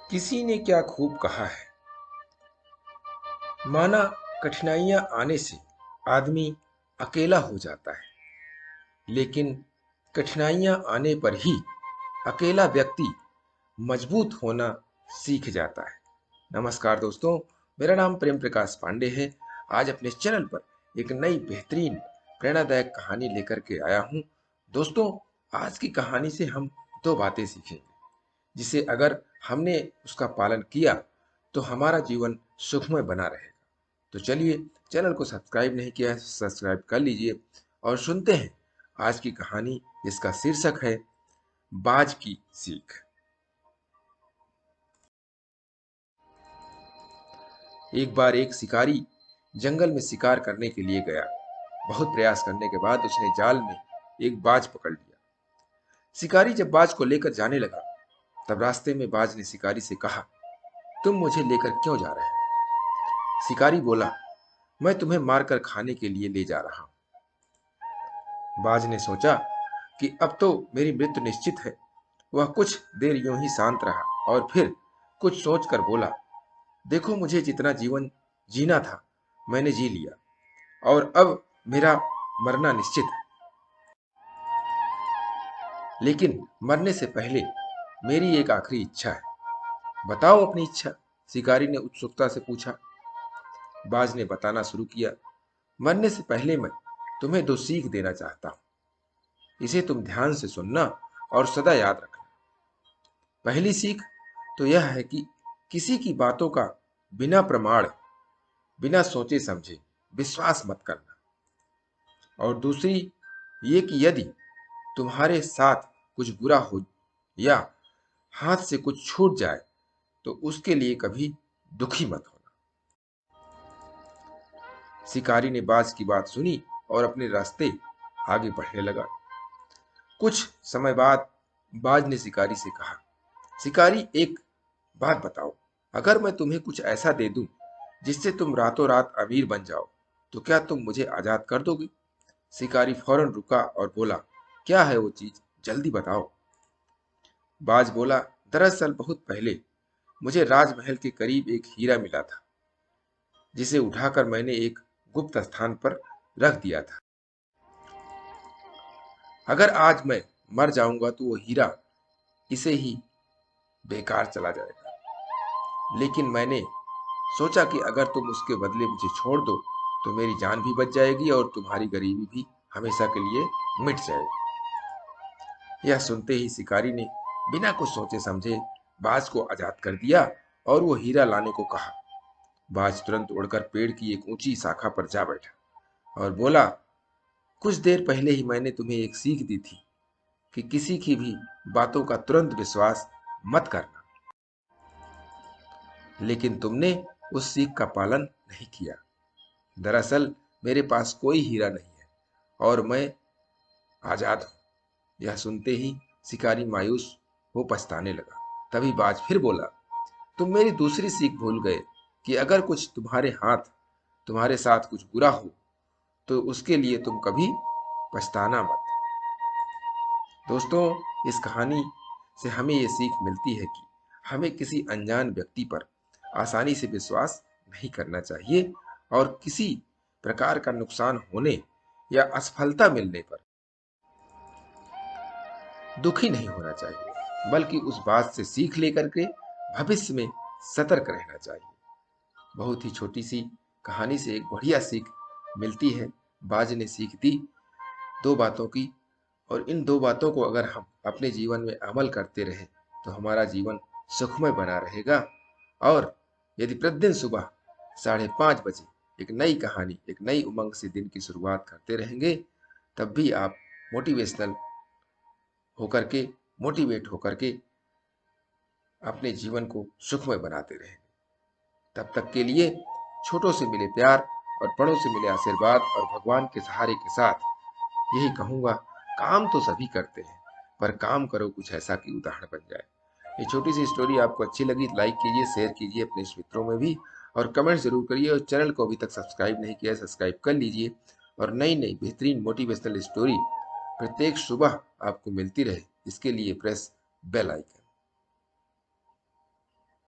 किसी ने क्या खूब कहा है, माना कठिनाइयां आने से आदमी अकेला हो जाता है, लेकिन कठिनाइयां आने पर ही अकेला व्यक्ति मजबूत होना सीख जाता है। नमस्कार दोस्तों, मेरा नाम प्रेम प्रकाश पांडे है। आज अपने चैनल पर एक नई बेहतरीन प्रेरणादायक कहानी लेकर के आया हूं। दोस्तों, आज की कहानी से हम दो बातें सीखेंगे, जिसे अगर हमने उसका पालन किया तो हमारा जीवन सुखमय बना रहेगा। तो चलिए, चैनल को सब्सक्राइब नहीं किया है तो सब्सक्राइब कर लीजिए और सुनते हैं आज की कहानी, जिसका शीर्षक है बाज की सीख। एक बार एक शिकारी जंगल में शिकार करने के लिए गया। बहुत प्रयास करने के बाद उसने जाल में एक बाज पकड़ लिया। शिकारी जब बाज को लेकर जाने लगा, तब रास्ते में बाज ने शिकारी से कहा, तुम मुझे लेकर क्यों जा रहे हो? शिकारी बोला, मैं तुम्हें मारकर खाने के लिए ले जा रहा हूं। बाज ने सोचा कि अब तो मेरी मृत्यु निश्चित है। वह कुछ देर यूं ही शांत रहा और फिर कुछ सोचकर बोला, देखो, मुझे जितना जीवन जीना था मैंने जी लिया, और अब मेरा मरना निश्चित है। लेकिन मरने से पहले मेरी एक आखिरी इच्छा है। बताओ अपनी इच्छा, शिकारी ने उत्सुकता से पूछा। बाज ने बताना शुरू किया, मरने से पहले मैं तुम्हें दो सीख देना चाहता हूं। इसे तुम ध्यान से सुनना और सदा याद रखना। पहली सीख तो यह है कि किसी की बातों का बिना प्रमाण, बिना सोचे समझे विश्वास मत करना। और दूसरी ये कि यदि तुम्हारे साथ कुछ बुरा हो या हाथ से कुछ छूट जाए तो उसके लिए कभी दुखी मत होना। शिकारी ने बाज की बात सुनी और अपने रास्ते आगे बढ़ने लगा। कुछ समय बाद बाज ने शिकारी से कहा, शिकारी, एक बात बताओ, अगर मैं तुम्हें कुछ ऐसा दे दूं जिससे तुम रातों रात अमीर बन जाओ, तो क्या तुम मुझे आजाद कर दोगे? शिकारी फौरन रुका और बोला, क्या है वो चीज, जल्दी बताओ। बाज बोला, दरअसल बहुत पहले मुझे राजमहल के करीब एक हीरा मिला था, जिसे उठाकर मैंने एक गुप्त स्थान पर रख दिया था। अगर आज मैं मर जाऊंगा तो वो हीरा इसे ही बेकार चला जाएगा। लेकिन मैंने सोचा कि अगर तुम उसके बदले मुझे छोड़ दो तो मेरी जान भी बच जाएगी और तुम्हारी गरीबी भी हमेशा के लिए मिट जाएगी। यह सुनते ही शिकारी ने बिना कुछ सोचे समझे बाज को आजाद कर दिया और वो हीरा लाने को कहा। बाज तुरंत उड़कर पेड़ की एक ऊंची शाखा पर जा बैठा और बोला, कुछ देर पहले ही मैंने तुम्हें एक सीख दी थी कि किसी की भी बातों का तुरंत विश्वास मत करना, लेकिन तुमने उस सीख का पालन नहीं किया। दरअसल मेरे पास कोई हीरा नहीं है और मैं आजाद हूं। यह सुनते ही शिकारी मायूस हो पछताने लगा। तभी बाज फिर बोला, तुम मेरी दूसरी सीख भूल गए कि अगर कुछ तुम्हारे साथ कुछ बुरा हो तो उसके लिए तुम कभी पछताना मत। दोस्तों, इस कहानी से हमें ये सीख मिलती है कि हमें किसी अनजान व्यक्ति पर आसानी से विश्वास नहीं करना चाहिए और किसी प्रकार का नुकसान होने या असफलता मिलने पर दुखी नहीं होना चाहिए, बल्कि उस बात से सीख लेकर के भविष्य में सतर्क रहना चाहिए। बहुत ही छोटी सी कहानी से एक बढ़िया सीख मिलती है। बाज ने सीख दी दो बातों की, और इन दो बातों को अगर हम अपने जीवन में अमल करते रहें तो हमारा जीवन सुखमय बना रहेगा। और यदि प्रतिदिन सुबह 5:30 बजे एक नई कहानी, एक नई उमंग से दिन की शुरुआत करते रहेंगे, तब भी आप मोटिवेशनल होकर के, मोटिवेट होकर के अपने जीवन को सुखमय बनाते रहेंगे। तब तक के लिए छोटों से मिले प्यार और बड़ों से मिले आशीर्वाद और भगवान के सहारे के साथ यही कहूंगा, काम तो सभी करते हैं, पर काम करो कुछ ऐसा कि उदाहरण बन जाए। ये छोटी सी स्टोरी आपको अच्छी लगी, लाइक कीजिए, शेयर कीजिए अपने मित्रों में भी, और कमेंट जरूर करिए। और चैनल को अभी तक सब्सक्राइब नहीं किया है, सब्सक्राइब कर लीजिए, और नई नई बेहतरीन मोटिवेशनल स्टोरी प्रत्येक सुबह आपको मिलती रहे, इसके लिए प्रेस बेल आइकन।